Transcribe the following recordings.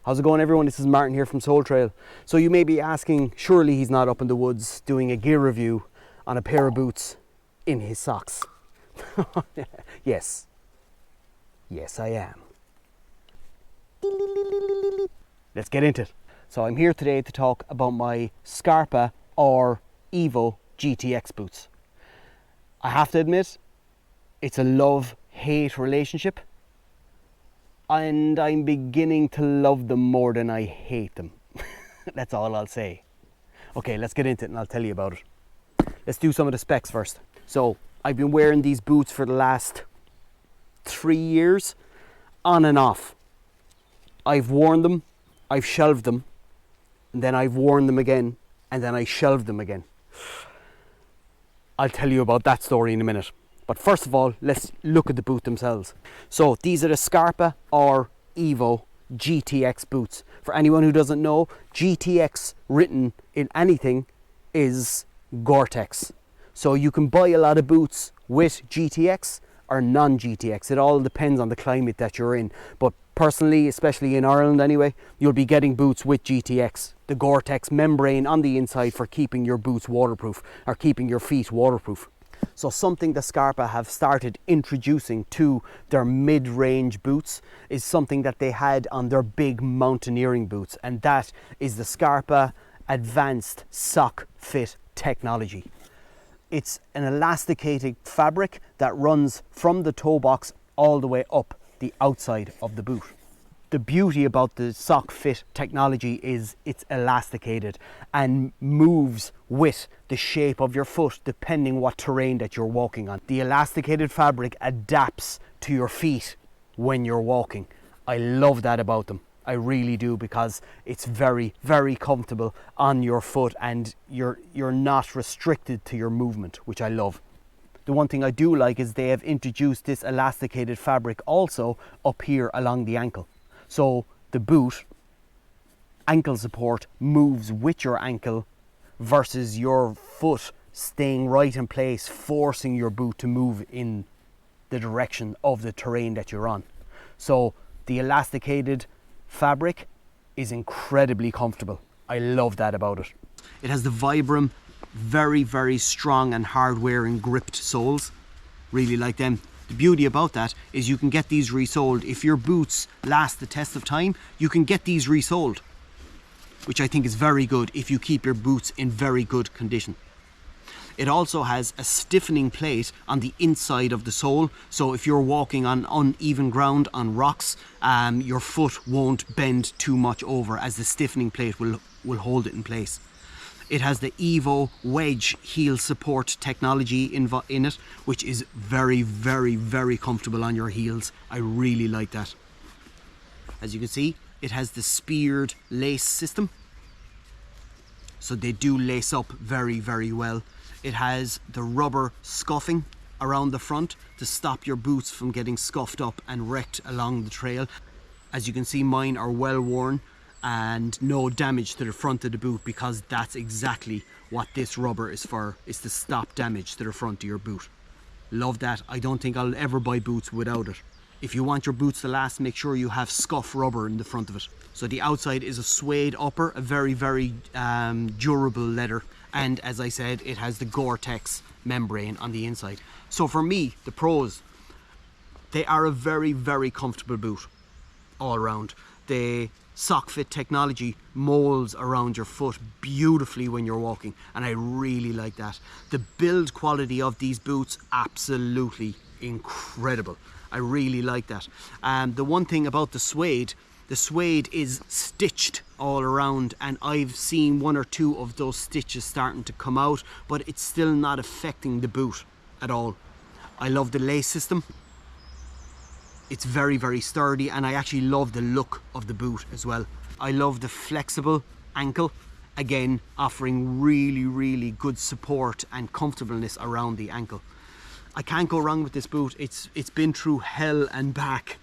How's it going, everyone? This is Martin here from SoleTrail. So you may be asking, surely he's not up in the woods doing a gear review on a pair of boots in his socks. Yes, I am. Let's get into it. So I'm here today to talk about my Scarpa R-Evo GTX boots. I have to admit, it's a love-hate relationship, and I'm beginning to love them more than I hate them. That's all I'll say. Okay, let's get into it and I'll tell you about it. Let's do some of the specs first. So I've been wearing these boots for the last 3 years, on and off. I've worn them, I've shelved them, and then I've worn them again, and then I shelved them again. I'll tell you about that story in a minute. But first of all, let's look at the boot themselves. So these are the Scarpa R-Evo GTX boots. For anyone who doesn't know, GTX written in anything is Gore-Tex. So you can buy a lot of boots with GTX or non-GTX. It all depends on the climate that you're in. But personally, especially in Ireland anyway, you'll be getting boots with GTX. The Gore-Tex membrane on the inside for keeping your boots waterproof, or keeping your feet waterproof. So something that Scarpa have started introducing to their mid-range boots is something that they had on their big mountaineering boots, and that is the Scarpa Advanced Sock Fit technology. It's an elasticated fabric that runs from the toe box all the way up the outside of the boot. The beauty about the sock fit technology is it's elasticated and moves with the shape of your foot depending what terrain that you're walking on. The elasticated fabric adapts to your feet when you're walking. I love that about them. I really do, because it's very, very comfortable on your foot and you're not restricted to your movement, which I love. The one thing I do like is they have introduced this elasticated fabric also up here along the ankle. So the boot ankle support moves with your ankle versus your foot staying right in place, forcing your boot to move in the direction of the terrain that you're on. So the elasticated fabric is incredibly comfortable. I love that about it. It has the Vibram very, very strong and hard wearing gripped soles. Really like them. The beauty about that is you can get these resoled. If your boots last the test of time, you can get these resoled, which I think is very good if you keep your boots in very good condition. It also has a stiffening plate on the inside of the sole, so if you're walking on uneven ground, on rocks, your foot won't bend too much over, as the stiffening plate will hold it in place. It has the Evo wedge heel support technology in it, which is very, very, very comfortable on your heels. I really like that. As you can see, it has the speared lace system, so they do lace up very, very well. It has the rubber scuffing around the front to stop your boots from getting scuffed up and wrecked along the trail. As you can see, mine are well worn and no damage to the front of the boot, because that's exactly what this rubber is for, is to stop damage to the front of your boot. Love that. I don't think I'll ever buy boots without it. If you want your boots to last, make sure you have scuff rubber in the front of it. So the outside is a suede upper, a very, very durable leather, and as I said, it has the Gore-Tex membrane on the inside. So for me, the pros, they are a very, very comfortable boot all around. The sock fit technology molds around your foot beautifully when you're walking, and I really like that. The build quality of these boots, absolutely incredible. I really like that. The one thing about the suede is stitched all around, and I've seen 1 or 2 of those stitches starting to come out, but it's still not affecting the boot at all. I love the lace system. It's very, very sturdy, and I actually love the look of the boot as well. I love the flexible ankle, again offering really, really good support and comfortableness around the ankle. I can't go wrong with this boot. It's been through hell and back,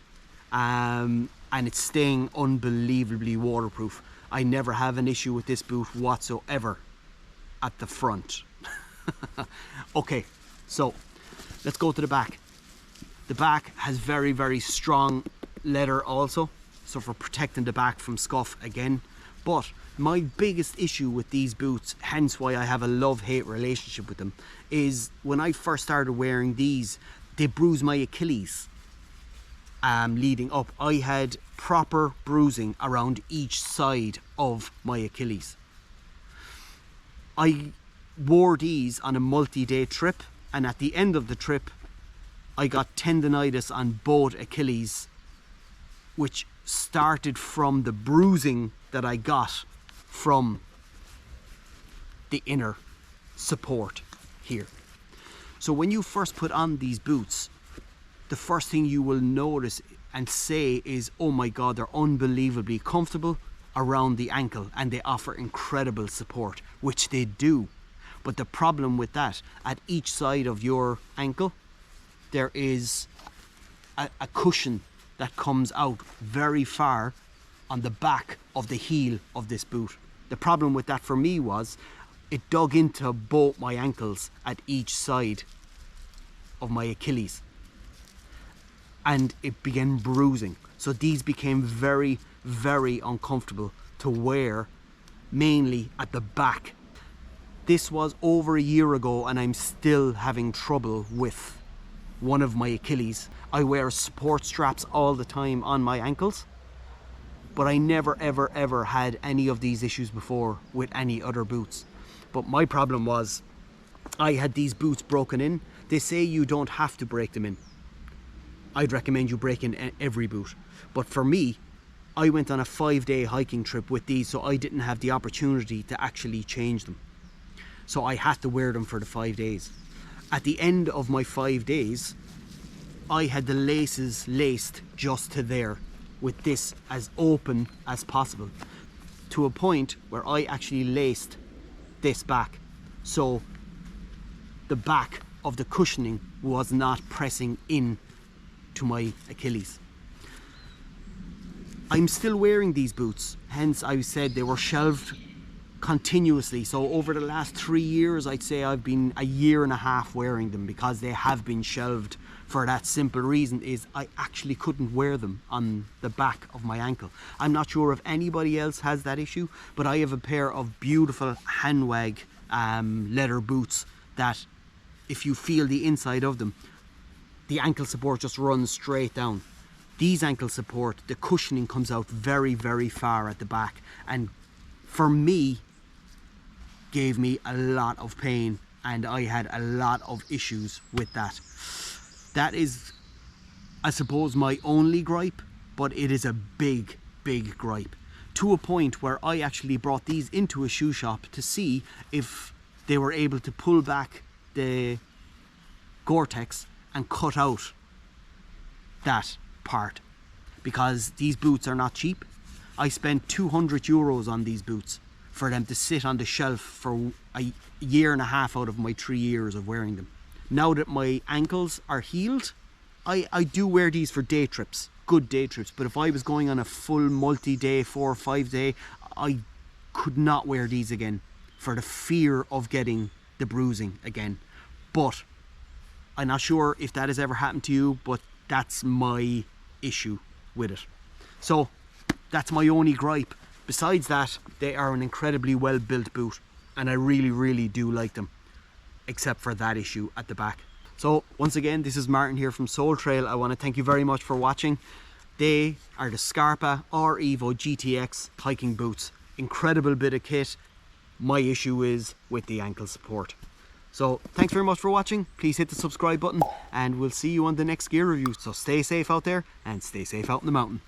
and it's staying unbelievably waterproof. I never have an issue with this boot whatsoever at the front. Okay, so let's go to the back. The back has very, very strong leather also. so for protecting the back from scuff again. But my biggest issue with these boots, hence why I have a love-hate relationship with them, is when I first started wearing these, they bruised my Achilles. Leading up, I had proper bruising around each side of my Achilles. I wore these on a multi-day trip, and at the end of the trip I got tendonitis on both Achilles, which started from the bruising that I got from the inner support here. So when you first put on these boots, the first thing you will notice and say is, oh my god, they're unbelievably comfortable around the ankle and they offer incredible support, which they do. But the problem with that, at each side of your ankle there is a cushion that comes out very far on the back of the heel of this boot. The problem with that for me was it dug into both my ankles at each side of my Achilles and it began bruising. So these became very, very uncomfortable to wear, mainly at the back. This was over a year ago and I'm still having trouble with one of my Achilles. I wear support straps all the time on my ankles, but I never ever had any of these issues before with any other boots. But my problem was I had these boots broken in. They say you don't have to break them in. I'd recommend you break in every boot. But for me, I went on a 5-day hiking trip with these, so I didn't have the opportunity to actually change them. So I had to wear them for the 5 days. At the end of my 5 days, I had the laces laced just to there, with this as open as possible, to a point where I actually laced this back, so the back of the cushioning was not pressing in to my Achilles. I'm still wearing these boots, hence I said they were shelved continuously. So over the last 3 years, I'd say I've been a year and a half wearing them, because they have been shelved for that simple reason, is I actually couldn't wear them on the back of my ankle. I'm not sure if anybody else has that issue, but I have a pair of beautiful handwag leather boots that if you feel the inside of them, the ankle support just runs straight down. These ankle support, the cushioning comes out very, very far at the back, and for me, gave me a lot of pain, and I had a lot of issues with that. That is, I suppose, my only gripe, but it is a big, big gripe, to a point where I actually brought these into a shoe shop to see if they were able to pull back the Gore-Tex and cut out that part, because these boots are not cheap. I spent €200 on these boots for them to sit on the shelf for a year and a half out of my 3 years of wearing them. Now that my ankles are healed, I do wear these for day trips, good day trips, but if I was going on a full multi-day, 4 or 5 day, I could not wear these again for the fear of getting the bruising again. But I'm not sure if that has ever happened to you, but that's my issue with it. So that's my only gripe. Besides that, they are an incredibly well built boot, and I really, really do like them, except for that issue at the back. So once again, this is Martin here from SoleTrail. I want to thank you very much for watching. They are the Scarpa R-Evo GTX hiking boots. Incredible bit of kit. My issue is with the ankle support. So thanks very much for watching. Please hit the subscribe button, and we'll see you on the next gear review. So stay safe out there and stay safe out in the mountain.